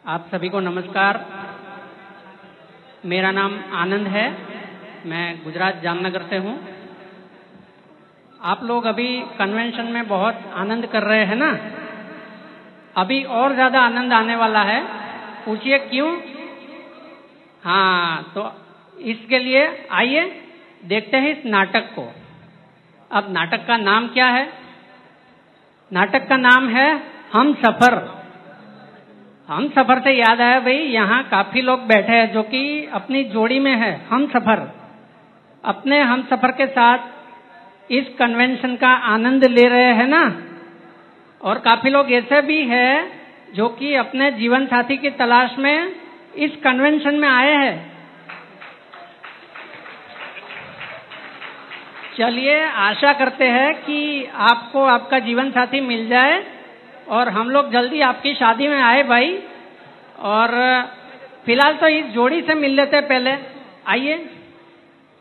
आप सभी को नमस्कार। मेरा नाम आनंद है, मैं गुजरात जामनगर से हूँ। आप लोग अभी कन्वेंशन में बहुत आनंद कर रहे हैं ना? अभी और ज्यादा आनंद आने वाला है। पूछिए क्यों? हाँ, तो इसके लिए आइए देखते हैं इस नाटक को। अब नाटक का नाम क्या है? नाटक का नाम है हम सफर। हम सफर से याद आया भाई, यहाँ काफी लोग बैठे हैं जो कि अपनी जोड़ी में है। हम सफर, अपने हम सफर के साथ इस कन्वेंशन का आनंद ले रहे हैं ना? और काफी लोग ऐसे भी हैं जो कि अपने जीवन साथी की तलाश में इस कन्वेंशन में आए हैं। चलिए, आशा करते हैं कि आपको आपका जीवन साथी मिल जाए और हम लोग जल्दी आपकी शादी में आए भाई। और फिलहाल तो इस जोड़ी से मिल लेते हैं पहले। आइए,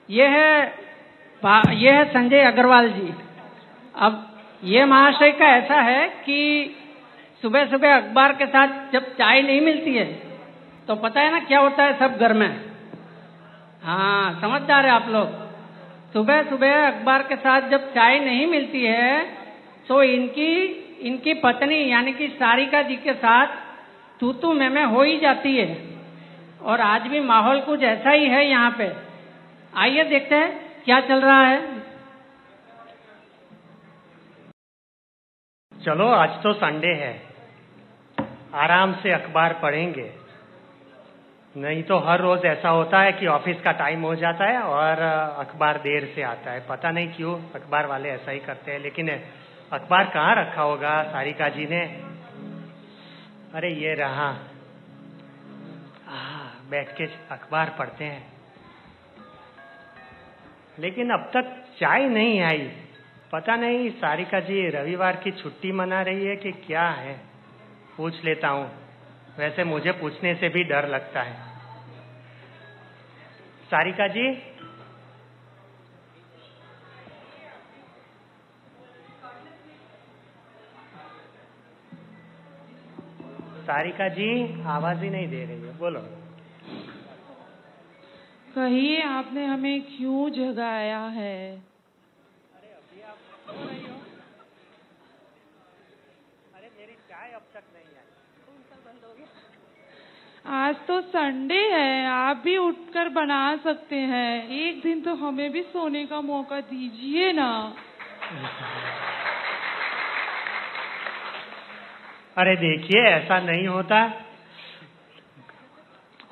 ये है संजय अग्रवाल जी। अब ये महाशय का ऐसा है कि सुबह सुबह अखबार के साथ जब चाय नहीं मिलती है तो पता है ना क्या होता है सब घर में। हाँ, समझदार है आप लोग। सुबह सुबह अखबार के साथ जब चाय नहीं मिलती है तो इनकी पत्नी यानी कि सारिका जी के साथ तू मैं हो ही जाती है। और आज भी माहौल कुछ ऐसा ही है यहाँ पे। आइए देखते हैं क्या चल रहा है। चलो, आज तो संडे है, आराम से अखबार पढ़ेंगे। नहीं तो हर रोज ऐसा होता है कि ऑफिस का टाइम हो जाता है और अखबार देर से आता है। पता नहीं क्यों अखबार वाले ऐसा ही करते हैं। लेकिन अखबार कहाँ रखा होगा सारिका जी ने? अरे ये रहा। बैठ के अखबार पढ़ते हैं। लेकिन अब तक चाय नहीं आई। पता नहीं सारिका जी रविवार की छुट्टी मना रही है कि क्या है। पूछ लेता हूँ, वैसे मुझे पूछने से भी डर लगता है। सारिका जी, सारिका जी आवाज ही नहीं दे रही है, बोलो। कहिए, आपने हमें क्यों जगाया है? अरे अभी आप सो रही हो? अरे मेरी चाय अब तक नहीं आई। बंद हो गया। आज तो संडे है, आप भी उठकर बना सकते हैं। एक दिन तो हमें भी सोने का मौका दीजिए ना। अरे देखिए, ऐसा नहीं होता।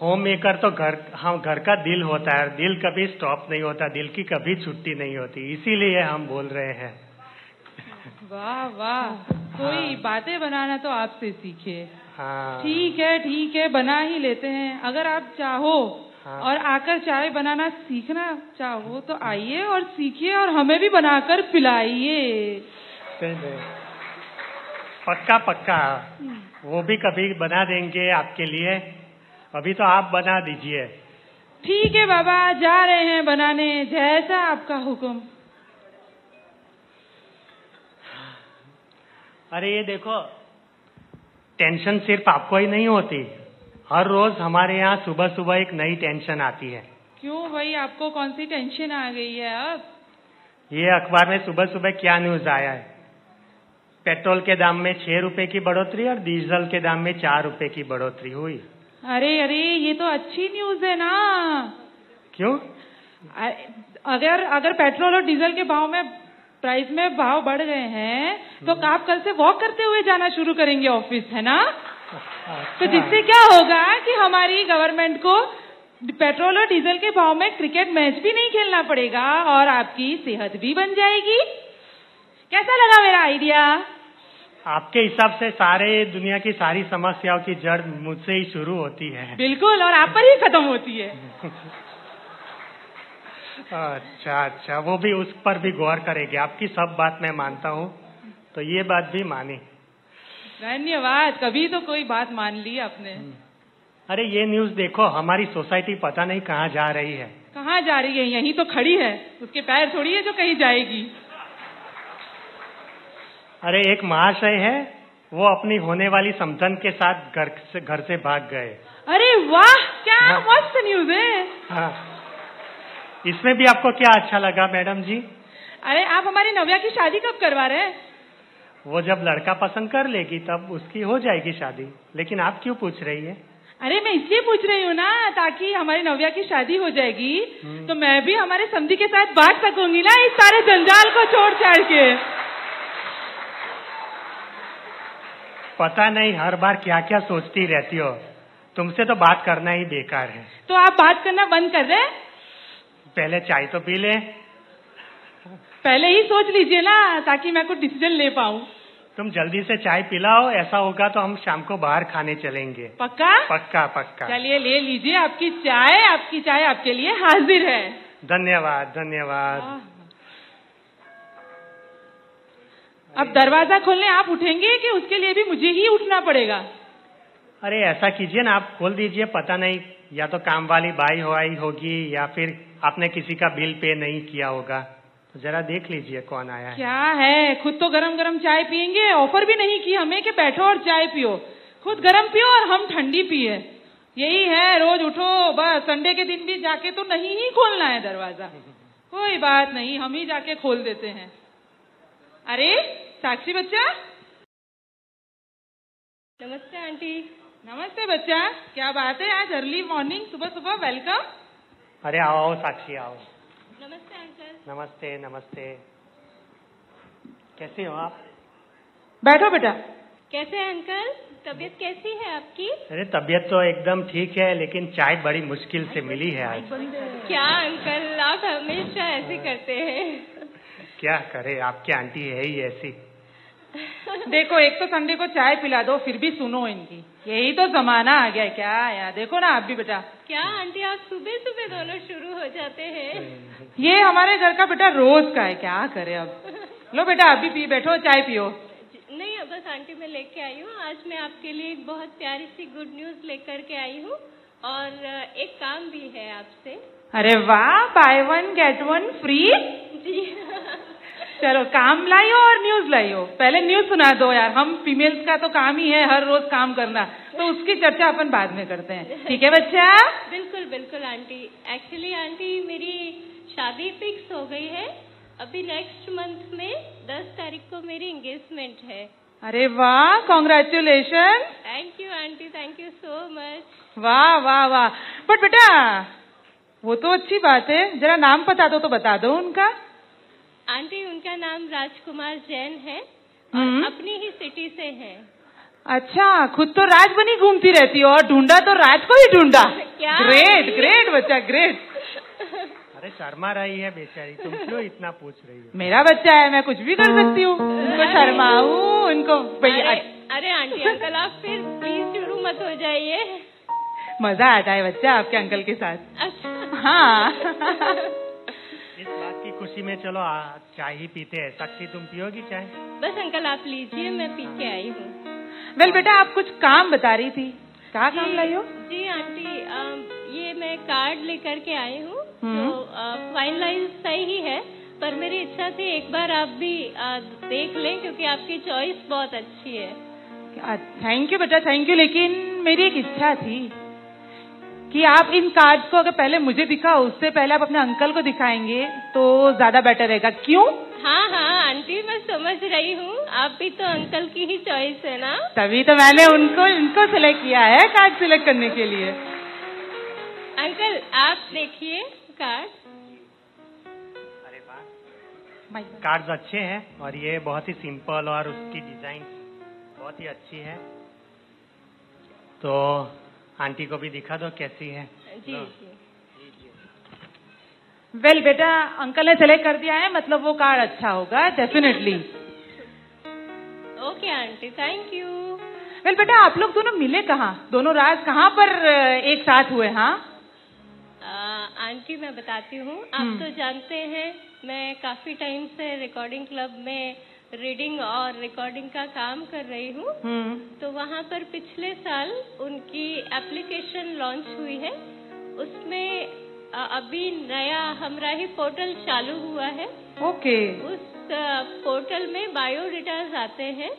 होम मेकर तो घर का दिल होता है। दिल कभी स्टॉप नहीं होता, दिल की कभी छुट्टी नहीं होती। इसीलिए हम बोल रहे हैं। वाह वाह, कोई बातें बनाना तो आपसे सीखे। हाँ, ठीक है, बना ही लेते हैं। अगर आप चाहो और आकर चाय बनाना सीखना चाहो तो आइए और सीखिए और हमें भी बनाकर पिलाइए। पक्का वो भी कभी बना देंगे आपके लिए। अभी तो आप बना दीजिए। ठीक है बाबा, जा रहे हैं बनाने, जैसा आपका हुक्म। अरे ये देखो, टेंशन सिर्फ आपको ही नहीं होती। हर रोज हमारे यहाँ सुबह सुबह एक नई टेंशन आती है। क्यों भाई, आपको कौन सी टेंशन आ गई है अब? ये अखबार में सुबह सुबह क्या न्यूज आया है? पेट्रोल के दाम में 6 रुपए की बढ़ोतरी और डीजल के दाम में 4 रुपए की बढ़ोतरी हुई। अरे ये तो अच्छी न्यूज है ना। क्यों? अगर पेट्रोल और डीजल के प्राइस में भाव बढ़ गए हैं तो आप कल से वॉक करते हुए जाना शुरू करेंगे ऑफिस, है ना? तो जिससे क्या होगा कि हमारी गवर्नमेंट को पेट्रोल और डीजल के भाव में क्रिकेट मैच भी नहीं खेलना पड़ेगा और आपकी सेहत भी बन जाएगी। कैसा लगा मेरा आइडिया? आपके हिसाब से सारे दुनिया की सारी समस्याओं की जड़ मुझसे ही शुरू होती है। बिल्कुल, और आप पर ही खत्म होती है। अच्छा, वो भी उस पर भी गौर करेंगे। आपकी सब बात मैं मानता हूँ, तो ये बात भी मानी। धन्यवाद, कभी तो कोई बात मान ली आपने। अरे ये न्यूज देखो, हमारी सोसाइटी पता नहीं कहाँ जा रही है। कहाँ जा रही है? यहीं तो खड़ी है, उसके पैर थोड़ी है जो कहीं जाएगी। अरे एक महाशय है, वो अपनी होने वाली समधन के साथ घर से भाग गए। अरे वाह, क्या मस्त न्यूज है। हाँ, इसमें भी आपको क्या अच्छा लगा मैडम जी? अरे आप हमारी नव्या की शादी कब करवा रहे हैं? वो जब लड़का पसंद कर लेगी तब उसकी हो जाएगी शादी। लेकिन आप क्यों पूछ रही है? अरे मैं इसलिए पूछ रही हूँ ना, ताकि हमारी नव्या की शादी हो जाएगी तो मैं भी हमारे समधी के साथ बांट सकूंगी ना इस सारे जंजाल को छोड़ छाड़ के। पता नहीं हर बार क्या क्या सोचती रहती हो। तुमसे तो बात करना ही बेकार है। तो आप बात करना बंद कर रहे? पहले चाय तो पी ले। पहले ही सोच लीजिए ना, ताकि मैं कुछ डिसीजन ले पाऊँ। तुम जल्दी से चाय पिलाओ, ऐसा होगा तो हम शाम को बाहर खाने चलेंगे। पक्का? पक्का पक्का। चलिए ले लीजिए आपकी चाय आपके लिए हाजिर है। धन्यवाद धन्यवाद। अब दरवाजा खोलने आप उठेंगे कि उसके लिए भी मुझे ही उठना पड़ेगा? अरे ऐसा कीजिए ना, आप खोल दीजिए। पता नहीं या तो काम वाली बाई आई होगी या फिर आपने किसी का बिल पे नहीं किया होगा। तो जरा देख लीजिए कौन आया है। क्या है, खुद तो गरम गरम चाय पियेंगे, ऑफर भी नहीं की हमें कि बैठो और चाय पियो। खुद गरम पियो और हम ठंडी पिए। यही है, रोज उठो बस। संडे के दिन भी जाके तो नहीं ही खोलना है दरवाजा। कोई बात नहीं, हम ही जाके खोल देते हैं। अरे साक्षी बच्चा। नमस्ते आंटी। नमस्ते बच्चा, क्या बात है आज अर्ली मॉर्निंग, सुबह सुबह वेलकम। अरे आओ साक्षी आओ। नमस्ते अंकल। नमस्ते नमस्ते। कैसे हो आप? बैठो बेटा। कैसे हैं अंकल, तबीयत कैसी है आपकी? अरे तबीयत तो एकदम ठीक है, लेकिन चाय बड़ी मुश्किल से मिली है आज। क्या अंकल, आप हमेशा ऐसे करते हैं। क्या करे, आपकी आंटी है ही ऐसी। देखो, एक तो संडे को चाय पिला दो, फिर भी सुनो इनकी। यही तो जमाना आ गया क्या यार। देखो ना आप भी बेटा। क्या आंटी, आप सुबह सुबह दोनों शुरू हो जाते हैं। ये हमारे घर का बेटा रोज का है, क्या करे अब। लो बेटा आप भी पी बैठो, चाय पियो। नहीं बस आंटी मैं लेके आई हूँ। आज मैं आपके लिए एक बहुत प्यारी सी गुड न्यूज लेकर के आई हूँ और एक काम भी है आपसे। अरे वाह, buy one get one free. जी चलो काम लाइयो और न्यूज लाइयो। पहले न्यूज सुना दो यार, हम फीमेल्स का तो काम ही है हर रोज काम करना, तो उसकी चर्चा अपन बाद में करते हैं। ठीक है बच्चा? बिल्कुल बिल्कुल आंटी। एक्चुअली आंटी मेरी शादी फिक्स हो गई है। अभी नेक्स्ट मंथ में 10 तारीख को मेरी एंगेजमेंट है। अरे वाह, congratulation. Thank you aunty, thank you so much. वाह वाह वाह। बट बेटा वो तो अच्छी बात है, जरा नाम पता दो तो बता दो उनका। आंटी उनका नाम राजकुमार जैन है और अपनी ही सिटी से है। अच्छा, खुद तो राज बनी घूमती रहती हो और ढूंढा तो राज को ही ढूंढा। क्या? ग्रेट ग्रेट बच्चा, ग्रेट। अरे शर्मा रही है बेचारी, तुम क्यों इतना पूछ रही हो? मेरा बच्चा है, मैं कुछ भी कर सकती हूँ। उनको शर्माऊँ, उनको अरे आंटी अंकल आप फिर प्लीज शुरू मत हो जाइए। मजा आता है बच्चा आपके अंकल के साथ। अच्छा हाँ। इस बात की खुशी में चलो चाय ही पीते हैं। साक्षी तुम पियोगी चाय? बस अंकल आप लीजिए, मैं पी के आई हूँ। वेल बेटा आप कुछ काम बता रही थी, क्या काम लाई हो? जी आंटी ये मैं कार्ड लेकर के आई हूँ जो फाइनलाइज सही है, पर मेरी इच्छा थी एक बार आप भी देख लें क्योंकि आपकी चॉइस बहुत अच्छी है। थैंक यू बेटा, थैंक यू। लेकिन मेरी एक इच्छा थी कि आप इन कार्ड्स को अगर पहले मुझे दिखाओ, उससे पहले आप अपने अंकल को दिखाएंगे तो ज्यादा बेटर रहेगा। क्यों? हाँ हाँ आंटी मैं समझ रही हूँ, आप भी तो अंकल की ही चॉइस है ना। तभी तो मैंने इनको सिलेक्ट किया है कार्ड सिलेक्ट करने के लिए। अंकल आप देखिए कार्ड। अरे वाह, कार्ड्स अच्छे हैं और ये बहुत ही सिंपल और उसकी डिजाइन बहुत ही अच्छी है। तो आंटी को भी दिखा दो कैसी है। जी जी। वेल बेटा अंकल ने सिलेक्ट कर दिया है, मतलब वो कार्ड अच्छा होगा definitely. Okay aunty, thank you. Well बेटा आप लोग दोनों मिले कहाँ? दोनों राज कहाँ पर एक साथ हुए? हाँ आंटी मैं बताती हूँ, आप तो जानते हैं मैं काफी टाइम से रिकॉर्डिंग क्लब में रीडिंग और रिकॉर्डिंग का काम कर रही हूँ। तो वहाँ पर पिछले साल उनकी एप्लीकेशन लॉन्च हुई है, उसमें अभी नया हमराही पोर्टल चालू हुआ है। ओके। उस पोर्टल में बायोडेटास आते हैं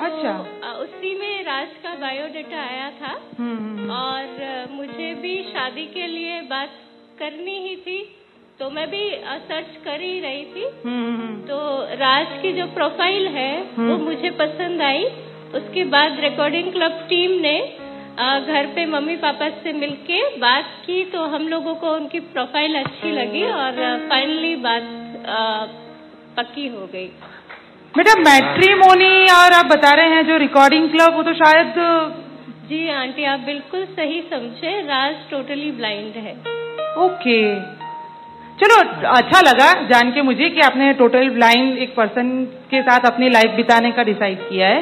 अच्छा। उसी में राज का बायोडाटा आया था और मुझे भी शादी के लिए बात करनी ही थी, तो मैं भी सर्च कर ही रही थी। तो राज की जो प्रोफाइल है वो मुझे पसंद आई। उसके बाद रिकॉर्डिंग क्लब टीम ने घर पे मम्मी पापा से मिलके बात की, तो हम लोगों को उनकी प्रोफाइल अच्छी लगी और फाइनली बात पक्की हो गई। बेटा मैट्रिमोनी और आप बता रहे हैं जो रिकॉर्डिंग क्लब, वो तो शायद। जी आंटी, आप बिल्कुल सही समझे, राज टोटली ब्लाइंड है। ओके, चलो अच्छा लगा जान के मुझे कि आपने टोटल ब्लाइंड एक पर्सन के साथ अपनी लाइफ बिताने का डिसाइड किया है।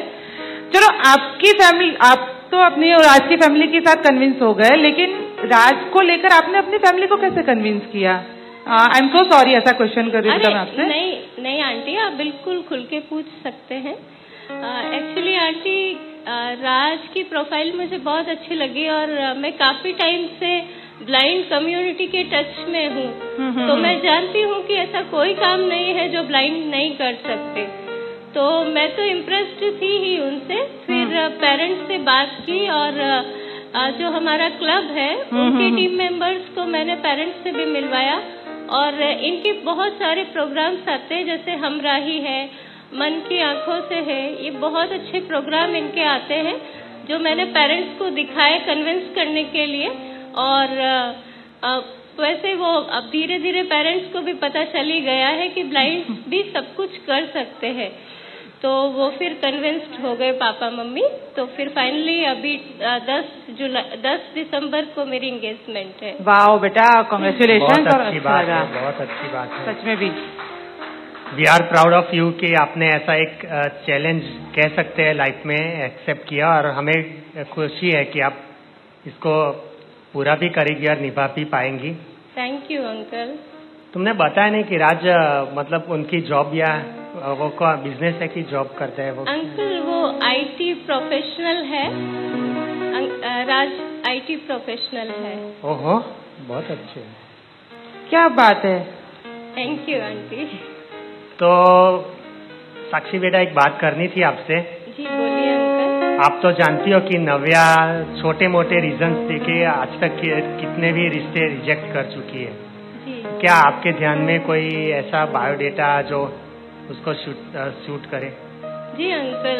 चलो आपकी फैमिली, आप तो अपनी और राज की फैमिली के साथ कन्विंस हो गए, लेकिन राज को लेकर आपने अपनी फैमिली को कैसे कन्विंस किया? आई एम सो सॉरी ऐसा क्वेश्चन कर रही हूँ मैं आपसे। नहीं आंटी, आप बिल्कुल खुल के पूछ सकते हैं। एक्चुअली आंटी, राज की प्रोफाइल मुझे बहुत अच्छी लगी और मैं काफी टाइम से ब्लाइंड कम्युनिटी के टच में हूँ, तो मैं जानती हूँ कि ऐसा कोई काम नहीं है जो ब्लाइंड नहीं कर सकते। तो मैं तो इम्प्रेस्ड थी ही उनसे। फिर पेरेंट्स से बात की और जो हमारा क्लब है उनके टीम मेंबर्स को मैंने पेरेंट्स से भी मिलवाया और इनके बहुत सारे प्रोग्राम्स आते हैं, जैसे हमराही है, मन की आंखों से है, ये बहुत अच्छे प्रोग्राम इनके आते हैं जो मैंने पेरेंट्स को दिखाए कन्विंस करने के लिए। और वैसे वो अब धीरे धीरे पेरेंट्स को भी पता चल ही गया है कि ब्लाइंड भी सब कुछ कर सकते हैं, तो वो फिर कन्विंस्ड हो गए पापा मम्मी। तो फिर फाइनली अभी 10 दिसंबर को मेरी एंगेजमेंट है। वाह बेटा, कांग्रेचुलेशन। बहुत अच्छी बात है, बहुत अच्छी बात है सच में भी। We are proud of you कि आपने ऐसा एक चैलेंज कह सकते हैं लाइफ में एक्सेप्ट किया, और हमें खुशी है कि आप इसको पूरा भी करेगी और निभा भी पाएंगी। Thank you uncle. तुमने बताया नहीं कि राज मतलब उनकी जॉब या वो का बिजनेस है कि जॉब करते हैं वो? अंकल वो आईटी प्रोफेशनल है। राज आईटी प्रोफेशनल है। ओहो, बहुत अच्छे। क्या बात है। Thank you aunty. तो साक्षी बेटा, एक बात करनी थी आपसे। जी बोलिए अंकल। आप तो जानती हो कि नव्या छोटे मोटे रीजंस देके आज तक कितने भी रिश्ते रिजेक्ट कर चुकी है। जी। क्या आपके ध्यान में कोई ऐसा बायोडेटा जो उसको शूट करे? जी अंकल,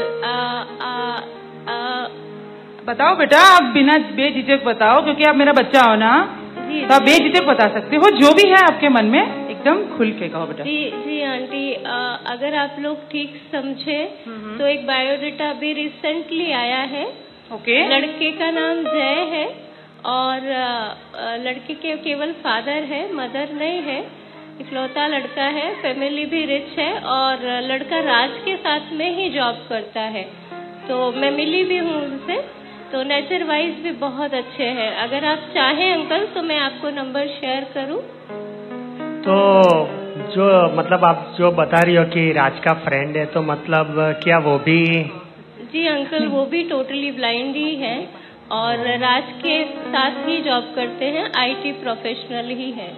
बताओ बेटा, आप बिना बेझिझक बताओ, क्योंकि आप मेरा बच्चा हो ना, तो आप बेझिझक बता सकते हो जो भी है आपके मन में, एकदम खुल के कहो बेटा। जी आंटी, अगर आप लोग ठीक समझे तो एक बायोडेटा अभी रिसेंटली आया है। ओके। लड़के का नाम जय है और लड़के के केवल फादर है, मदर नहीं है, इकलौता लड़का है, फैमिली भी रिच है और लड़का राज के साथ में ही जॉब करता है। तो मैं मिली भी हूँ उनसे, तो नेचर वाइज भी बहुत अच्छे हैं। अगर आप चाहें अंकल तो मैं आपको नंबर शेयर करूँ। तो जो मतलब आप जो बता रही हो कि राज का फ्रेंड है, तो मतलब क्या वो भी? जी अंकल, वो भी टोटली ब्लाइंड ही है और राज के साथ ही जॉब करते हैं, आईटी प्रोफेशनल ही है।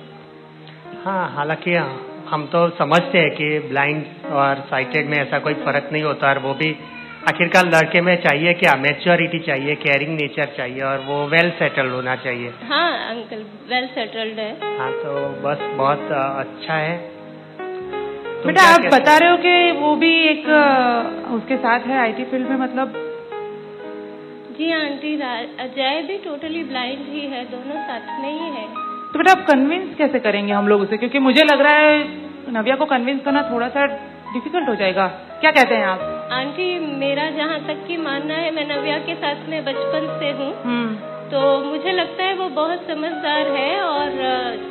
हाँ, हालांकि हम तो समझते हैं कि ब्लाइंड और साइटेड में ऐसा कोई फर्क नहीं होता, और वो भी आखिरकार लड़के में चाहिए क्या, मैच्योरिटी चाहिए, केयरिंग नेचर चाहिए, और वो वेल सेटल्ड होना चाहिए। हाँ अंकल, वेल सेटल्ड है। हाँ, तो बस बहुत अच्छा है। बेटा आप बता रहे हो कि वो भी एक उसके साथ है आईटी फील्ड में, मतलब? जी आंटी, अजय भी टोटली ब्लाइंड ही है, दोनों साथ में ही है। तो बेटा आप कन्विंस कैसे करेंगे हम लोग उसे, क्योंकि मुझे लग रहा है नव्या को कन्विंस करना थोड़ा सा डिफिकल्ट हो जाएगा, क्या कहते हैं आप? आंटी, मेरा जहाँ तक की मानना है, मैं नव्या के साथ में बचपन से हूँ, तो मुझे लगता है वो बहुत समझदार है और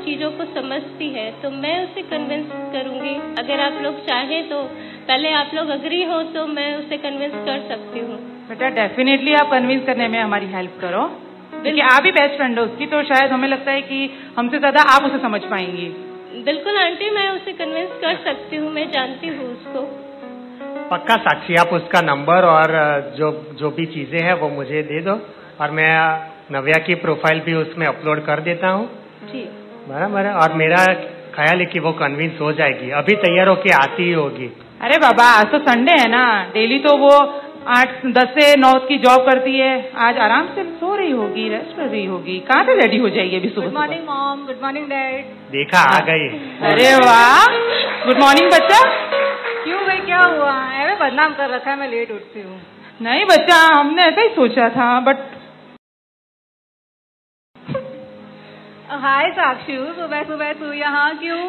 चीजों को समझती है, तो मैं उसे कन्विंस करूंगी। अगर आप लोग चाहें तो पहले आप लोग अग्री हो तो मैं उसे कन्विंस कर सकती हूँ। बेटा डेफिनेटली आप कन्विंस करने में हमारी हेल्प करो, क्योंकि आप ही बेस्ट फ्रेंड हो उसकी, तो शायद हमें लगता है कि हमसे ज्यादा आप उसे समझ पाएंगी। बिल्कुल आंटी, मैं उसे कन्विंस कर सकती हूँ, मैं जानती हूँ उसको। पक्का साक्षी, आप उसका नंबर और जो भी चीजें हैं वो मुझे दे दो, और मैं नव्या की प्रोफाइल भी उसमें अपलोड कर देता हूँ। जी बराबर है, और मेरा ख्याल है कि वो कन्विंस हो जाएगी, अभी तैयार होके आती ही होगी। अरे बाबा, आज तो संडे है ना, डेली तो वो 8-10 से 9 की जॉब करती है, आज आराम से सो रही होगी, रेस्ट कर रही होगी। कहाँ से रेडी हो जाएगी अभी सुबह? Good morning mom, good morning dad. देखा आ गई। अरे वाह, गुड मॉर्निंग बच्चा। क्यों भाई, क्या हुआ? अरे बदनाम कर रखा है, मैं लेट उठती हूँ। नहीं बच्चा, हमने ऐसा ही सोचा था, बट हाय साक्षी, सुबह सुबह तू यहाँ क्यों?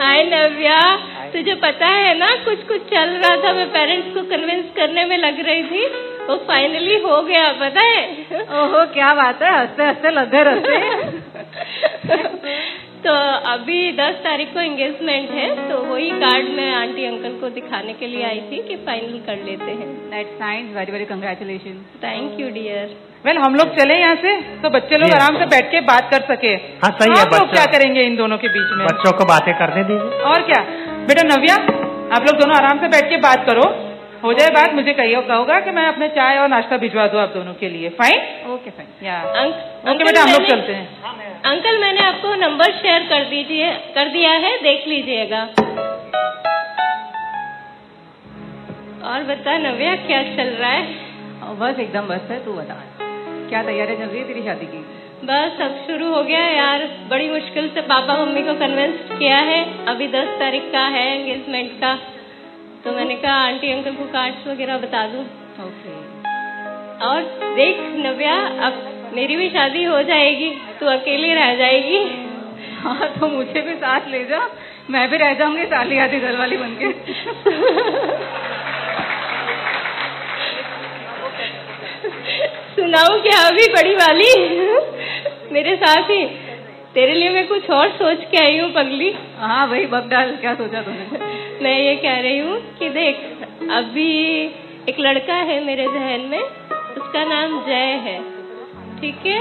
हाय नव्या, तुझे पता है ना कुछ कुछ चल रहा था, मैं पेरेंट्स को कन्विंस करने में लग रही थी, वो फाइनली हो गया, पता है? ओहो, क्या बात है, हंसते हंसते लग गए रस्ते। तो अभी 10 तारीख को एंगेजमेंट है, तो वही कार्ड मैं आंटी अंकल को दिखाने के लिए आई थी कि फाइनल कर लेते हैं। That's nice, very very congratulation. Thank you dear. Well, हम लोग चले यहाँ से, तो बच्चे लोग आराम से बैठ के बात कर सके। हाँ सही है। आप लोग क्या करेंगे इन दोनों के बीच में? बच्चों को बातें करने दीजिए। और क्या बेटा नव्या, आप लोग दोनों आराम से बैठ के बात करो, हो जाए बात मुझे कहोगा कि मैं अपने चाय और नाश्ता भिजवा दूं आप दोनों के लिए। फाइन? Okay fine. या ओके बेटा, हम लोग चलते हैं। अंकल, मैंने आपको नंबर शेयर कर दिया है, देख लीजिएगा। और बता नव्या, क्या चल रहा है? बस एकदम बस है, तू बता क्या तैयारी चल रही है तेरी शादी की? बस अब शुरू हो गया यार, बड़ी मुश्किल से पापा मम्मी को कन्विंस किया है। अभी 10 तारीख का है एंगेजमेंट का, तो मैंने कहा आंटी अंकल को कार्ड्स वगैरह बता दूं। ओके। और देख नव्या, अब मेरी भी शादी हो जाएगी, तू अकेली रह जाएगी। हाँ, तो मुझे भी साथ ले जा, मैं भी रह जाऊंगी साली आधी घर वाली बनके। सुनाऊं क्या अभी बड़ी वाली? मेरे साथ ही तेरे लिए मैं कुछ और सोच के आई हूँ पगली। हाँ भाई, बक डाल, क्या सोचा तूने? मैं ये कह रही हूँ कि देख, अभी एक लड़का है मेरे जहन में, उसका नाम जय है, ठीक है?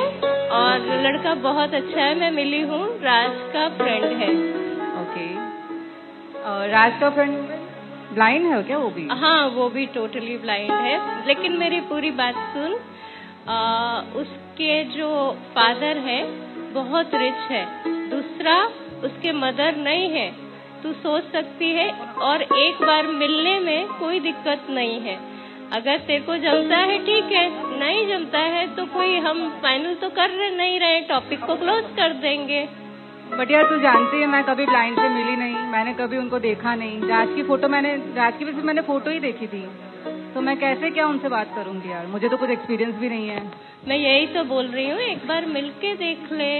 और लड़का बहुत अच्छा है, मैं मिली हूँ, राज का फ्रेंड है। ओके। और राज का फ्रेंड ब्लाइंड है क्या वो भी? हाँ, वो भी टोटली ब्लाइंड है, लेकिन मेरी पूरी बात सुन। उसके जो फादर है बहुत रिच है, दूसरा उसके मदर नहीं है, तू सोच सकती है। और एक बार मिलने में कोई दिक्कत नहीं है, अगर तेरे को जमता है ठीक है, नहीं जमता है तो कोई हम फाइनल तो कर नहीं रहे, टॉपिक को क्लोज कर देंगे। बट यार तू जानती है मैं कभी ब्लाइंड से मिली नहीं, मैंने कभी उनको देखा नहीं। राज की भी सिर्फ मैंने फोटो ही देखी थी, तो मैं कैसे क्या उनसे बात करूंगी यार, मुझे तो कुछ एक्सपीरियंस भी नहीं है। मैं यही तो बोल रही हूँ, एक बार मिलके देख ले,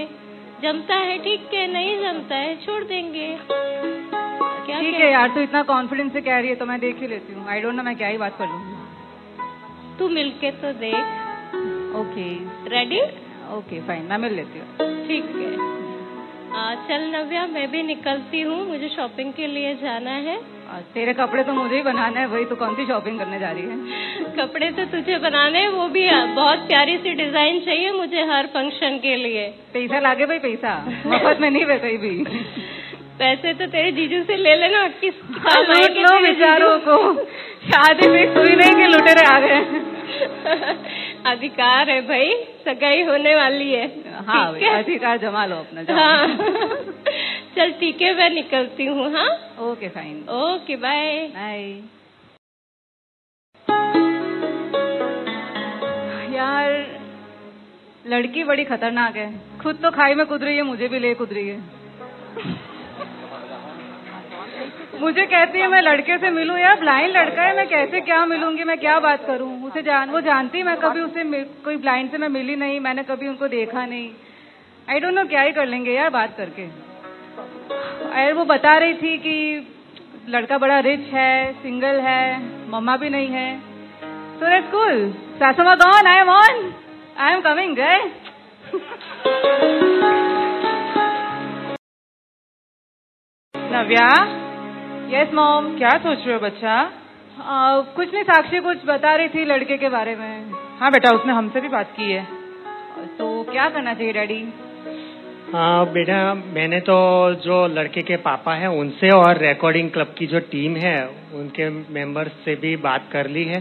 जमता है ठीक है, नहीं जमता है छोड़ देंगे। क्या ठीक है यार, तू इतना कॉन्फिडेंस से कह रही है तो मैं देख ही लेती हूँ। आई डोंट नो मैं क्या ही बात कर लूंगी। तू मिलके तो देख। ओके। रेडी? ओके फाइन, मैं मिल लेती हूँ। ठीक है। चल नव्या, मैं भी निकलती हूँ, मुझे शॉपिंग के लिए जाना है। तेरे कपड़े तो मुझे ही बनाना है, वही तो कौन सी शॉपिंग करने जा रही है? कपड़े तो तुझे बनाने हैं, वो भी बहुत प्यारी सी डिजाइन चाहिए मुझे हर फंक्शन के लिए। पैसा लागे भाई, पैसा मफत में नहीं वे कहीं भी। पैसे तो तेरे जीजू से ले लेना, किस लूट लो बेचारों को, शादी में सुई नहीं के लुटेरे आ गए। अधिकार है भाई, सगाई होने वाली है। हाँ अधिकार जमा लो अपना, जाओ। हाँ। चल ठीक है, मैं निकलती हूँ। हाँ okay fine, okay bye bye. यार लड़की बड़ी खतरनाक है, खुद तो खाई में कूद रही है, मुझे भी ले कूद रही है। मुझे कहती है मैं लड़के से मिलूं, यार ब्लाइंड लड़का है, मैं कैसे क्या मिलूंगी, मैं क्या बात करूं उसे। वो जानती, मैं कभी उसे कोई ब्लाइंड से मैं मिली नहीं, मैंने कभी उनको देखा नहीं। आई डोंट नो क्या ही कर लेंगे यार बात करके। और वो बता रही थी कि लड़का बड़ा रिच है, सिंगल है, मम्मा भी नहीं है। So that's cool. सासू माँ gone, I am on, I am coming. गए नव्या? Yes mom. क्या सोच रहे हो बच्चा? कुछ नहीं, साक्षी कुछ बता रही थी लड़के के बारे में। हाँ बेटा, उसने हमसे भी बात की है। तो क्या करना चाहिए डैडी? बेटा, मैंने तो जो लड़के के पापा हैं उनसे और रिकॉर्डिंग क्लब की जो टीम है उनके मेंबर्स से भी बात कर ली है।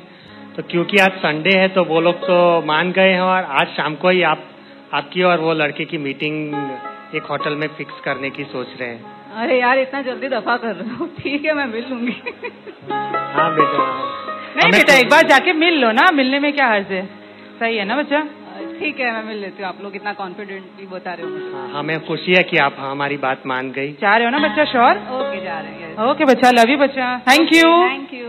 तो क्योंकि आज संडे है तो वो लोग तो मान गए हैं, और आज शाम को ही आपकी और वो लड़के की मीटिंग एक होटल में फिक्स करने की सोच रहे हैं। अरे यार इतना जल्दी दफा कर रहे हो। ठीक है, मैं मिल लूंगी। हाँ बेटा। नहीं बेटा, एक बार जाके मिल लो ना, मिलने में क्या हर्ज है। सही है ना बच्चा? ठीक है, मैं मिल लेती हूँ। आप लोग इतना कॉन्फिडेंटली बता रहे हो मुझे। हमें खुशी है कि आप हमारी बात मान गई। जा रहे हो ना बच्चा? श्योर? ओके, जा रहे हैं। ओके बच्चा, लव यू बच्चा, थैंक यू। Thank you.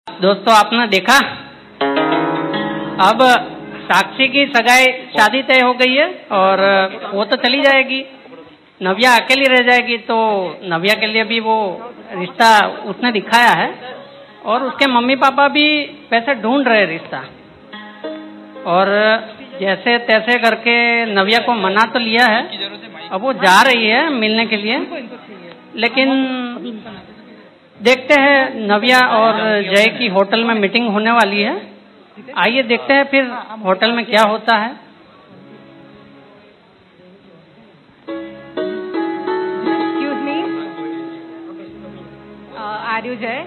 दोस्तों, आपने देखा अब साक्षी की सगाई शादी तय हो गई है और वो तो चली जाएगी, नव्या अकेली रह जाएगी। तो नव्या के लिए भी वो रिश्ता उसने दिखाया है और उसके मम्मी पापा भी वैसे ढूंढ रहे रिश्ता, और जैसे तैसे करके नव्या को मना तो लिया है। अब वो जा रही है मिलने के लिए, लेकिन देखते हैं नव्या और जय की होटल में मीटिंग होने वाली है। आइए देखते हैं फिर होटल में क्या होता है। एक्सक्यूज मी, आर यू जय?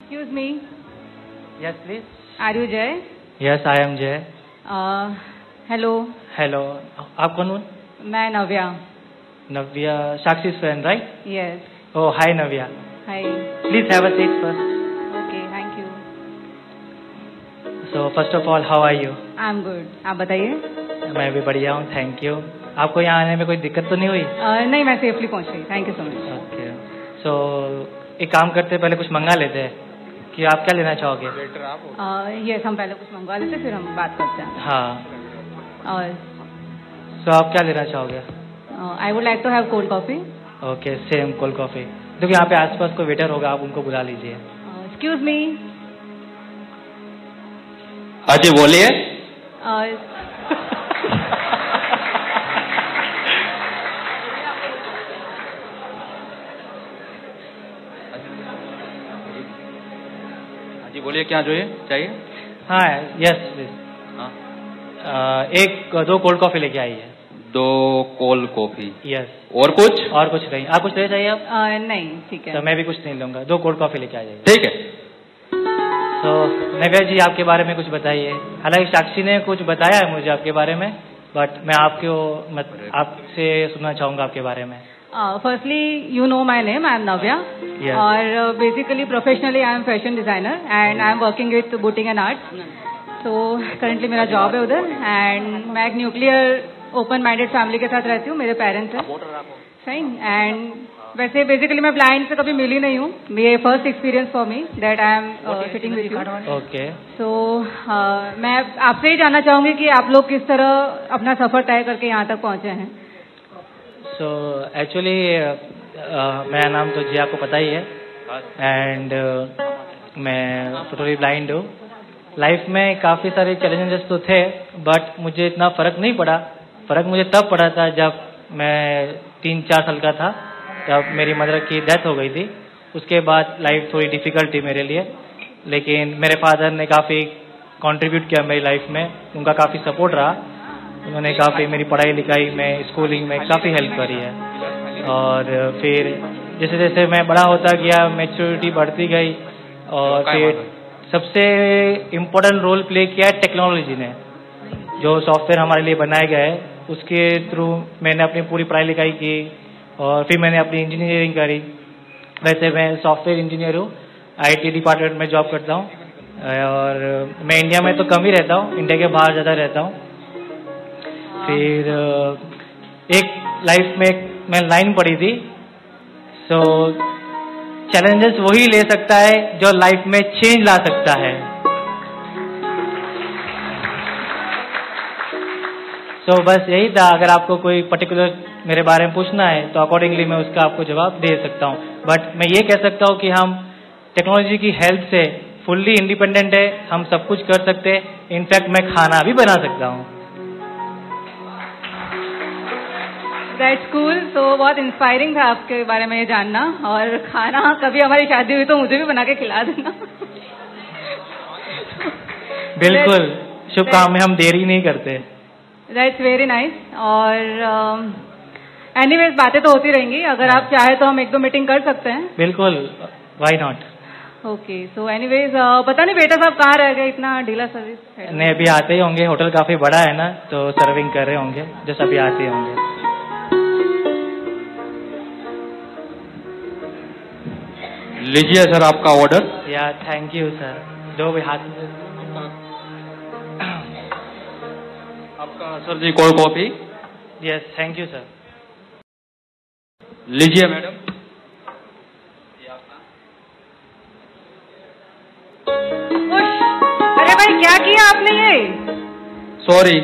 Excuse me. Yes, please. Are you Jay? Yes, I am Jay. Hello. Hello. आप कौन हो? मैं नव्या. Navya, Sakshi's friend, right? Yes. Oh, hi Navya. Hi. Please have a seat first. Okay, thank you. So first of all, how are you? I'm good. आप बताइए. मैं भी बढ़िया हूँ, थैंक यू। आपको यहाँ आने में कोई दिक्कत तो नहीं हुई? नहीं, मैं सेफली पहुँच गई, thank you so much. Okay, so एक काम करते पहले कुछ मंगा लेते हैं कि आप क्या लेना चाहोगे? यस, हम पहले कुछ मंगवा लेते फिर हम बात करते हैं। हाँ, और सो आप क्या लेना चाहोगे? I would like to have cold coffee. Okay, same cold coffee. देखिए यहाँ पे आसपास कोई वेटर होगा, आप उनको बुला लीजिए। Excuse me. हाँ जी, बोलिए। जी बोलिए, क्या चाहिए? हाँ, यस प्लीज। हाँ, दो कोल्ड कॉफी लेके आई है। 2 कोल्ड कॉफी। यस। और कुछ? और कुछ नहीं। आप कुछ ले चाहिए आप? नहीं, ठीक है। तो मैं भी कुछ नहीं लूंगा, 2 कोल्ड कॉफी लेके आ जाइए। ठीक है। तो नव्या जी, आपके बारे में कुछ बताइए। हालांकि साक्षी ने कुछ बताया है मुझे आपके बारे में, बट मैं आपसे सुनना चाहूंगा आपके बारे में। Firstly, you know my name. I am Navya. Yes. और basically professionally I am fashion designer and I am working with Boutique and Arts. So currently मेरा जॉब है उधर, and मैं एक न्यूक्लियर ओपन माइंडेड फैमिली के साथ रहती हूँ। मेरे पेरेंट्स हैं, फाइन। एंड वैसे बेसिकली मैं ब्लाइंड से कभी मिली नहीं हूँ। ये first experience for me that I am sitting with you. Okay. So मैं आपसे ही जानना चाहूंगी कि आप लोग किस तरह अपना सफर तय करके यहाँ तक पहुँचे हैं। सो एक्चुअली मेरा नाम तो जी आपको पता ही है, एंड मैं टोटली ब्लाइंड हूँ। लाइफ में काफ़ी सारे चैलेंजेस तो थे, बट मुझे इतना फ़र्क नहीं पड़ा। फ़र्क मुझे तब पड़ा था जब मैं 3-4 साल का था, तब मेरी मदर की डेथ हो गई थी। उसके बाद लाइफ थोड़ी डिफ़िकल्ट थी मेरे लिए, लेकिन मेरे फादर ने काफ़ी कंट्रीब्यूट किया मेरी लाइफ में। उनका काफ़ी सपोर्ट रहा, उन्होंने काफ़ी मेरी पढ़ाई लिखाई में, स्कूलिंग में काफ़ी हेल्प करी है। और फिर जैसे जैसे मैं बड़ा होता गया, मैच्योरिटी बढ़ती गई, और फिर सबसे इम्पोर्टेंट रोल प्ले किया है टेक्नोलॉजी ने। जो सॉफ्टवेयर हमारे लिए बनाए गए, उसके थ्रू मैंने अपनी पूरी पढ़ाई लिखाई की, और फिर मैंने अपनी इंजीनियरिंग करी। वैसे मैं सॉफ्टवेयर इंजीनियर हूँ, IT डिपार्टमेंट में जॉब करता हूँ, और मैं इंडिया में तो कम ही रहता हूँ, इंडिया के बाहर ज़्यादा रहता हूँ। फिर एक लाइफ में मैं लाइन पढ़ी थी, सो चैलेंजेस वही ले सकता है जो लाइफ में चेंज ला सकता है। सो बस यही था। अगर आपको कोई पर्टिकुलर मेरे बारे में पूछना है तो अकॉर्डिंगली मैं उसका आपको जवाब दे सकता हूँ। बट मैं ये कह सकता हूँ कि हम टेक्नोलॉजी की हेल्प से फुल्ली इंडिपेंडेंट है, हम सब कुछ कर सकते हैं। इनफैक्ट मैं खाना भी बना सकता हूँ। That's cool. तो बहुत इंस्पायरिंग था आपके बारे में ये जानना। और खाना कभी हमारी शादी हुई तो मुझे भी बना के खिला देना। बिल्कुल, शुभ काम में हम देरी नहीं करते। That's very nice. और एनीवेज बातें तो होती रहेंगी, अगर आप चाहे तो हम 1-2 मीटिंग कर सकते हैं। बिल्कुल, why not. Okay, so anyways पता नहीं बेटा साहब कहाँ रह गए, इतना ढीला सर्विस। नहीं, अभी आते ही होंगे, होटल काफी बड़ा है ना, तो सर्विंग कर रहे होंगे, जस्ट अभी आते होंगे। लीजिए सर आपका ऑर्डर। या थैंक यू सर। दो भी हाथ में आपका sir ji cold coffee. Yes thank you sir. लीजिए मैडम। अरे भाई क्या किया आपने ये? सॉरी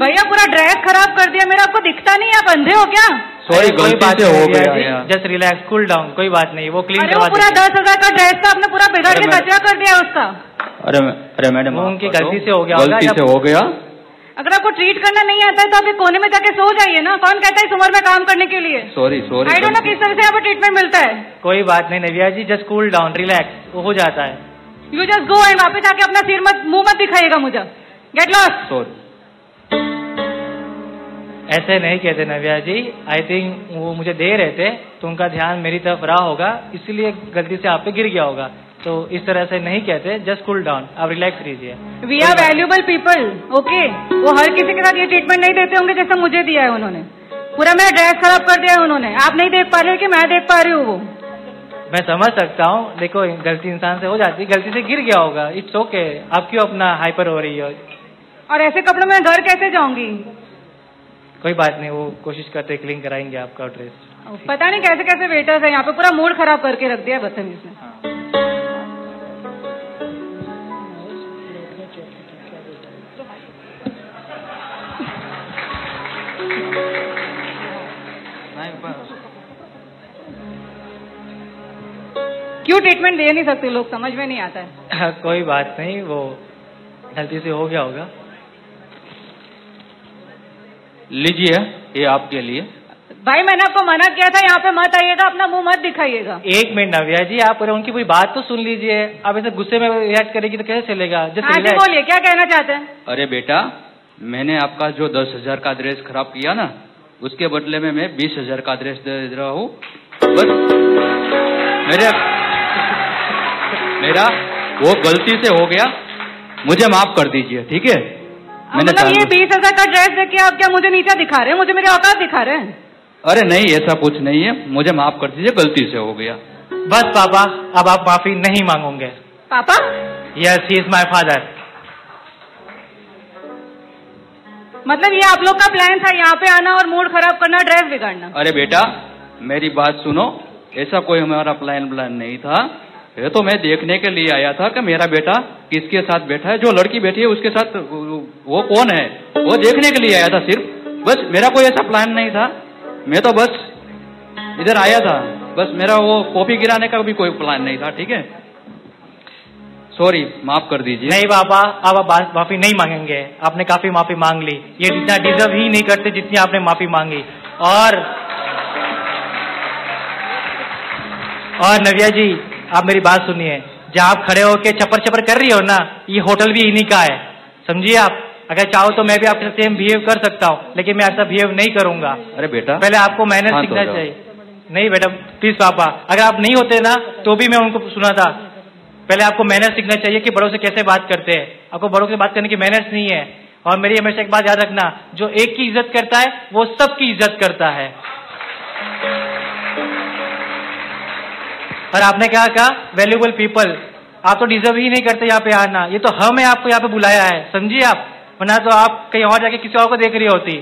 भैया पूरा ड्रेस खराब कर दिया मेरा, आपको दिखता नहीं, आप अंधे हो क्या? सॉरी, गलती से हो गया। जस्ट रिलैक्स, कूल डाउन, कोई बात नहीं, वो क्लीन अरे करवा वो पूरा 10,000 का ड्रेस था, आपने पूरा बिगाड़ के कचरा कर दिया उसका। अरे मैडम, वो उनकी गलती से हो गया, गलती से हो गया। अगर आपको ट्रीट करना नहीं आता है तो आप एक कोने में जाके सो जाइए ना। कौन कहता है इस उम्र में काम करने के लिए? सॉरी आई डोंट नो किस तरह से यहाँ पर ट्रीटमेंट मिलता है। कोई बात नहीं नव्या जी, जस्ट कूल डाउन, रिलैक्स, वो हो जाता है। यू जस्ट गो एंड वापस आके अपना सिर मत मुंह मत दिखाइएगा मुझे। Get lost. सॉरी। ऐसे नहीं कहते नव्या जी, आई थिंक वो मुझे दे रहे थे तो उनका ध्यान मेरी तरफ रहा होगा, इसीलिए गलती से आप पे गिर गया होगा। तो इस तरह से नहीं कहते, जस्ट कूल डाउन, आप रिलैक्स कीजिए। We are valuable people, okay. वो हर किसी के साथ ये ट्रीटमेंट नहीं देते होंगे जैसा मुझे दिया है उन्होंने। पूरा मेरा ड्रेस खराब कर दिया है उन्होंने। आप नहीं देख पा रहे कि मैं देख पा रही हूँ। वो मैं समझ सकता हूँ, देखो गलती इंसान से हो जाती है, गलती से गिर गया होगा, इट्स ओके। आप क्यों अपना हाइपर हो रही हो? और ऐसे कपड़ों में घर कैसे जाऊंगी? कोई बात नहीं, वो कोशिश करते क्लीन कराएंगे आपका ड्रेस। पता नहीं कैसे कैसे वेटर्स है यहाँ पे, पूरा मूड खराब करके रख दिया बदतमीज ने। क्यों ट्रीटमेंट दे नहीं सकते लोग, समझ में नहीं आता है। कोई बात नहीं, वो गलती से हो गया होगा। लीजिए, ये आपके लिए। भाई मैंने आपको मना किया था यहाँ पे मत आइएगा, अपना मुंह मत दिखाइएगा। एक मिनट नव्या जी, आप उनकी कोई बात तो सुन लीजिए। आप ऐसे गुस्से में रिएक्ट करेगी तो कैसे चलेगा? हाँ जी बोलिए, क्या कहना चाहते हैं? अरे बेटा, मैंने आपका जो 10,000 का ड्रेस खराब किया ना, उसके बदले में मैं 20,000 का ड्रेस दे रहा हूँ। बस मेरा वो गलती से हो गया, मुझे माफ कर दीजिए, ठीक है? मैंने मतलब ये 20,000 का ड्रेस देख के आप क्या मुझे नीचा दिखा रहे हैं? मुझे मेरे औकात दिखा रहे हैं? अरे नहीं, ऐसा कुछ नहीं है, मुझे माफ कर दीजिए, गलती से हो गया। बस पापा, अब आप माफी नहीं मांगोगे। पापा? Yes, he is my father. मतलब ये आप लोग का प्लान था, यहाँ पे आना और मूड खराब करना, ड्रेस बिगाड़ना? अरे बेटा, मेरी बात सुनो, ऐसा कोई हमारा प्लान नहीं था। ये तो मैं देखने के लिए आया था कि मेरा बेटा किसके साथ बैठा है, जो लड़की बैठी है उसके साथ वो कौन है, वो देखने के लिए आया था सिर्फ। बस मेरा कोई ऐसा प्लान नहीं था, मैं तो बस इधर आया था, बस मेरा वो कॉफी गिराने का भी कोई प्लान नहीं था, ठीक है? सॉरी, माफ कर दीजिए। नहीं पापा, अब आप माफी नहीं मांगेंगे, आपने काफी माफी मांग ली, ये जितना डिजर्व ही नहीं करते जितनी आपने माफी मांगी। और नव्या जी, आप मेरी बात सुनिए, जहाँ आप खड़े होके चपर चपर कर रही हो ना, ये होटल भी इन्हीं का है, समझिए आप। अगर चाहो तो मैं भी आपके साथ सेम बिहेव कर सकता हूँ, लेकिन मैं ऐसा बिहेव नहीं करूंगा। अरे बेटा, पहले आपको मैनर्स सीखना चाहिए। नहीं बेटा प्लीज पापा, अगर आप नहीं होते ना तो भी मैं उनको सुना था। पहले आपको मैनर्स सीखना चाहिए कि बड़ों से कैसे बात करते हैं। आपको बड़ों से बात करने की मैनर्स नहीं है। और मेरी हमेशा एक बात याद रखना, जो एक की इज्जत करता है वो सबकी इज्जत करता है। और आपने क्या कहा, वैल्यूएबल पीपल, आप तो डिजर्व ही नहीं करते यहाँ पे आना, ये तो हमें आपको यहाँ पे बुलाया है, समझिए आप, वरना तो आप कहीं और जाके किसी और को देख रही होती,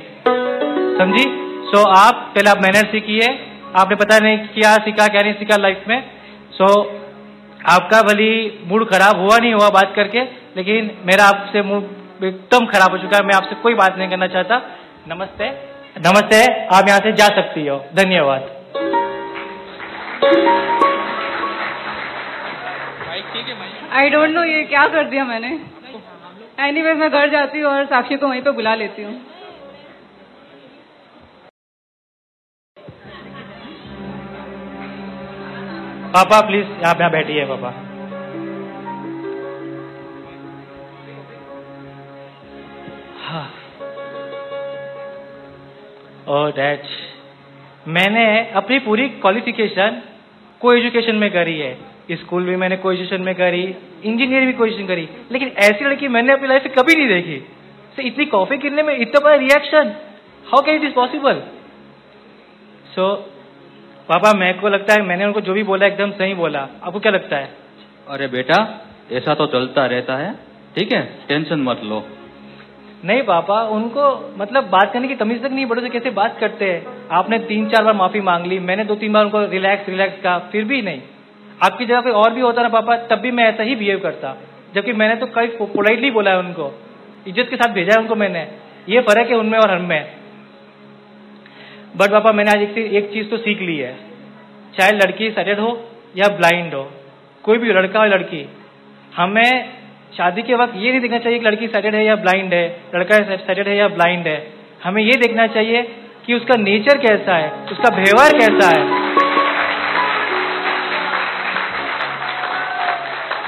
समझी? सो आप पहले आप मैनर्स सीखिए, आपने पता नहीं क्या सीखा क्या नहीं सीखा लाइफ में। सो आपका भली मूड खराब हुआ नहीं हुआ बात करके, लेकिन मेरा आपसे मूड एकदम खराब हो चुका है, मैं आपसे कोई बात नहीं करना चाहता। नमस्ते, नमस्ते, आप यहाँ से जा सकती हो, धन्यवाद। आई डोंट नो ये क्या कर दिया मैंने। एनीवेज मैं घर जाती हूँ और साक्षी को वहीं पे बुला लेती हूँ। पापा प्लीज आप यहाँ बैठिए पापा। हाँ। ओह डैड, मैंने अपनी पूरी क्वालिफिकेशन को एजुकेशन में करी है। स्कूल भी मैंने को एजुकेशन में करी, इंजीनियरिंग भी को एजुकेशन करी, लेकिन ऐसी लड़की मैंने अपनी लाइफ में कभी नहीं देखी। तो इतनी कॉफी गिरने में इतना बड़ा reaction, how can it is possible? So पापा मेरे को लगता है मैंने उनको जो भी बोला एकदम सही बोला। आपको क्या लगता है? अरे बेटा ऐसा तो चलता रहता है, ठीक है, टेंशन मत लो। नहीं पापा, उनको मतलब बात करने की तमीज तक नहीं, बड़ों से कैसे बात करते हैं। आपने 3-4 बार माफी मांग ली, मैंने 2-3 बार उनको रिलैक्स कहा, फिर भी नहीं। आपकी जगह कोई और भी होता ना पापा, तब भी मैं ऐसा ही बिहेव करता। जबकि मैंने तो कई पोलाइटली बोला है उनको, इज्जत के साथ भेजा है उनको मैंने। ये फर्क है उनमें और हमें। बट पापा मैंने आज एक चीज तो सीख ली है, चाहे लड़की सिटेड हो या ब्लाइंड हो, कोई भी लड़का और लड़की, हमें शादी के वक्त ये नहीं देखना चाहिए कि लड़की सिटेड है या ब्लाइंड है, लड़का सिटेड है या ब्लाइंड है। हमें ये देखना चाहिए कि उसका नेचर कैसा है, उसका व्यवहार कैसा है,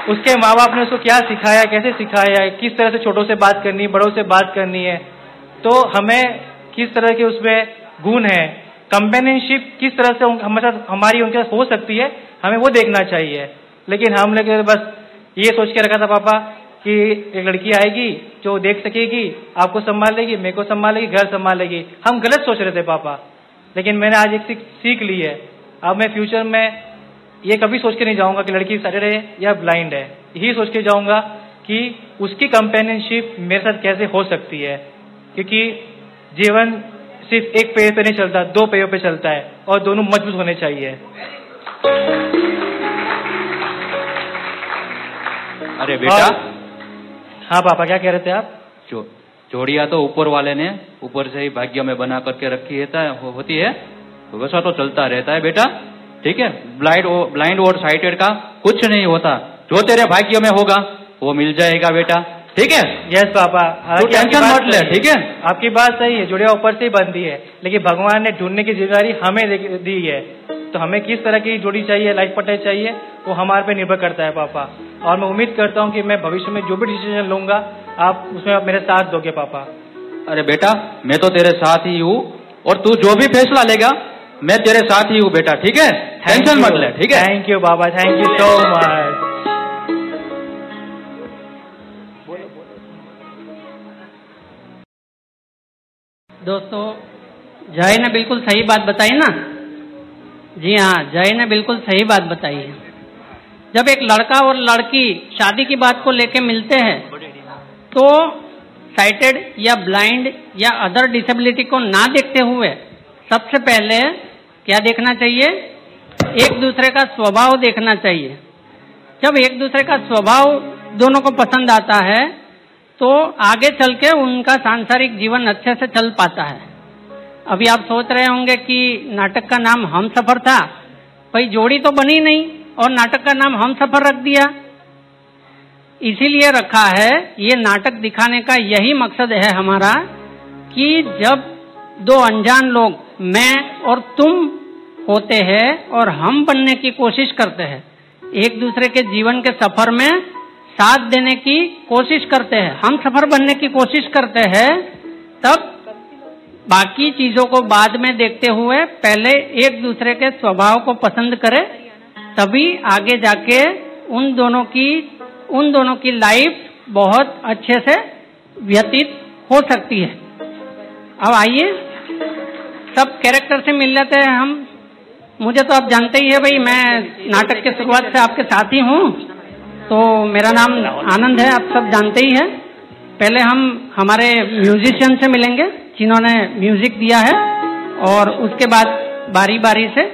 उसके माँ बाप ने उसको क्या सिखाया, कैसे सिखाया है, किस तरह से छोटों से बात करनी है, बड़ों से बात करनी है। तो हमें किस तरह के उसमें गुण है, कंपेनियनशिप किस तरह से हमारी उनके साथ हो सकती है, हमें वो देखना चाहिए। लेकिन हम लोग बस ये सोच के रखा था पापा कि एक लड़की आएगी जो देख सकेगी, आपको संभाल लेगी, मेरे को संभालेगी, घर संभालेगी। हम गलत सोच रहे थे पापा, लेकिन मैंने आज एक सीख ली है। अब मैं फ्यूचर में ये कभी सोच के नहीं जाऊंगा कि लड़की सिटेड है या ब्लाइंड है, यही सोच के जाऊंगा कि उसकी कंपेनियनशिप मेरे साथ कैसे हो सकती है। क्योंकि जीवन सिर्फ एक पैर पे नहीं चलता, 2 पैरों पे चलता है और दोनों मजबूत होने चाहिए। अरे बेटा। हाँ पापा क्या कह रहे थे आप? जोड़ियां तो ऊपर वाले ने ऊपर से ही भाग्य में बना करके रखी होती है, वैसा तो चलता रहता है बेटा, ठीक है। ब्लाइंड और साइटेड का कुछ नहीं होता, जो तेरे भाग्य में होगा वो मिल जाएगा बेटा, ठीक है। यस पापा, तू टेंशन मत ले, ठीक है। आपकी बात सही है, जुड़िया ऊपर से ही बनती है, लेकिन भगवान ने ढूंढने की जिम्मेदारी हमें दी है। तो हमें किस तरह की जोड़ी चाहिए, लाइफ पार्टनर चाहिए, वो हमारे पे निर्भर करता है पापा। और मैं उम्मीद करता हूँ कि मैं भविष्य में जो भी डिसीजन लूंगा आप उसमें आप मेरे साथ दोगे पापा। अरे बेटा मैं तो तेरे साथ ही हूँ, और तू जो भी फैसला लेगा मैं तेरे साथ ही हूँ बेटा, ठीक है, टेंशन मत ले, ठीक है। Thank you Baba, thank you so much. दोस्तों जय ने बिल्कुल सही बात बताई ना। जी हाँ, जय ने बिल्कुल सही बात बताई है। जब एक लड़का और लड़की शादी की बात को लेके मिलते हैं तो साइटेड या ब्लाइंड या अदर डिसेबिलिटी को ना देखते हुए सबसे पहले क्या देखना चाहिए? एक दूसरे का स्वभाव देखना चाहिए। जब एक दूसरे का स्वभाव दोनों को पसंद आता है तो आगे चल के उनका सांसारिक जीवन अच्छे से चल पाता है। अभी आप सोच रहे होंगे कि नाटक का नाम हमसफर था, भाई जोड़ी तो बनी नहीं और नाटक का नाम हमसफर रख दिया। इसीलिए रखा है, ये नाटक दिखाने का यही मकसद है हमारा कि जब 2 अनजान लोग मैं और तुम होते हैं और हम बनने की कोशिश करते हैं, एक दूसरे के जीवन के सफर में साथ देने की कोशिश करते हैं, हम सफर बनने की कोशिश करते हैं, तब बाकी चीजों को बाद में देखते हुए पहले एक दूसरे के स्वभाव को पसंद करें, तभी आगे जाके उन दोनों की लाइफ बहुत अच्छे से व्यतीत हो सकती है। अब आइए सब कैरेक्टर से मिल लेते हैं हम। मुझे तो आप जानते ही है भाई, मैं नाटक के शुरुआत से आपके साथ ही हूँ, तो मेरा नाम आनंद है, आप सब जानते ही है। पहले हम हमारे म्यूजिशियन से मिलेंगे जिन्होंने म्यूजिक दिया है, और उसके बाद बारी बारी से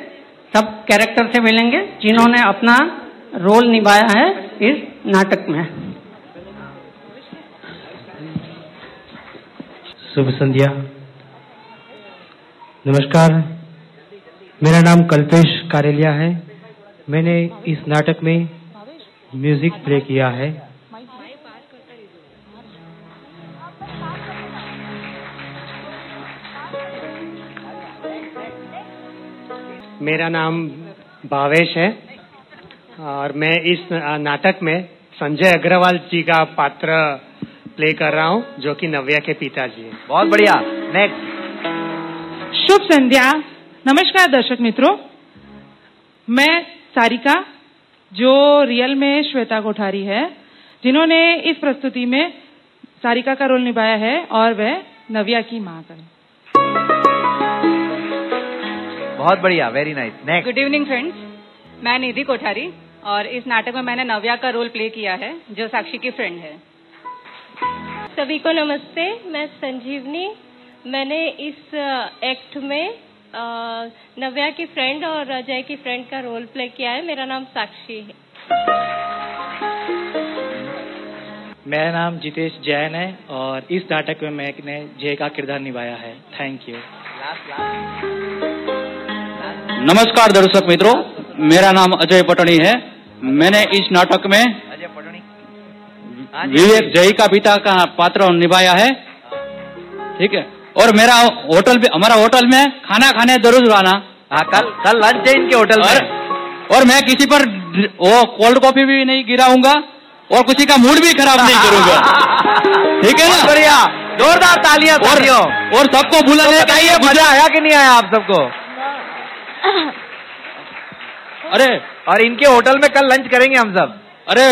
सब कैरेक्टर से मिलेंगे जिन्होंने अपना रोल निभाया है इस नाटक में। शुभ संध्या। नमस्कार, मेरा नाम कल्पेश कारेलिया है। मैंने इस नाटक में म्यूजिक प्ले किया है। मेरा नाम भावेश है और मैं इस नाटक में संजय अग्रवाल जी का पात्र प्ले कर रहा हूँ, जो कि नव्या के पिताजी हैं। बहुत बढ़िया। नेक्स्ट। शुभ संध्या। नमस्कार दर्शक मित्रों, मैं सारिका, जो रियल में श्वेता कोठारी है, जिन्होंने इस प्रस्तुति में सारिका का रोल निभाया है और वह नव्या की माँ का। बहुत बढ़िया, very nice. Next. Good evening friends, मैं निधि कोठारी और इस नाटक में मैंने नव्या का रोल प्ले किया है, जो साक्षी की फ्रेंड है। सभी को नमस्ते, मैं संजीवनी। मैंने इस एक्ट में नव्या की फ्रेंड और अजय की फ्रेंड का रोल प्ले किया है। मेरा नाम साक्षी है। मेरा नाम जितेश जैन है और इस नाटक में मैंने जय का किरदार निभाया है। Thank you. नमस्कार दर्शक मित्रों, मेरा नाम अजय पटनी है। मैंने इस नाटक में विवेक जय का पिता का पात्र निभाया है। ठीक है, और मेरा हमारा होटल में खाना खाने जरूर आना। कल लंच है इनके होटल में। और मैं किसी पर वो कोल्ड कॉफी भी नहीं गिराऊंगा और किसी का मूड भी खराब नहीं करूंगा। ठीक है ना? बढ़िया, जोरदार तालियां। और सबको बुलाने का ये मजा आया कि नहीं आया आप सबको? अरे, और इनके होटल में कल लंच करेंगे हम सब। अरे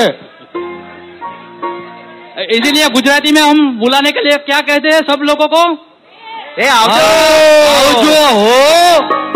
इसीलिए गुजराती में हम बुलाने के लिए क्या कहते हैं सब लोगों को? आवજો। हो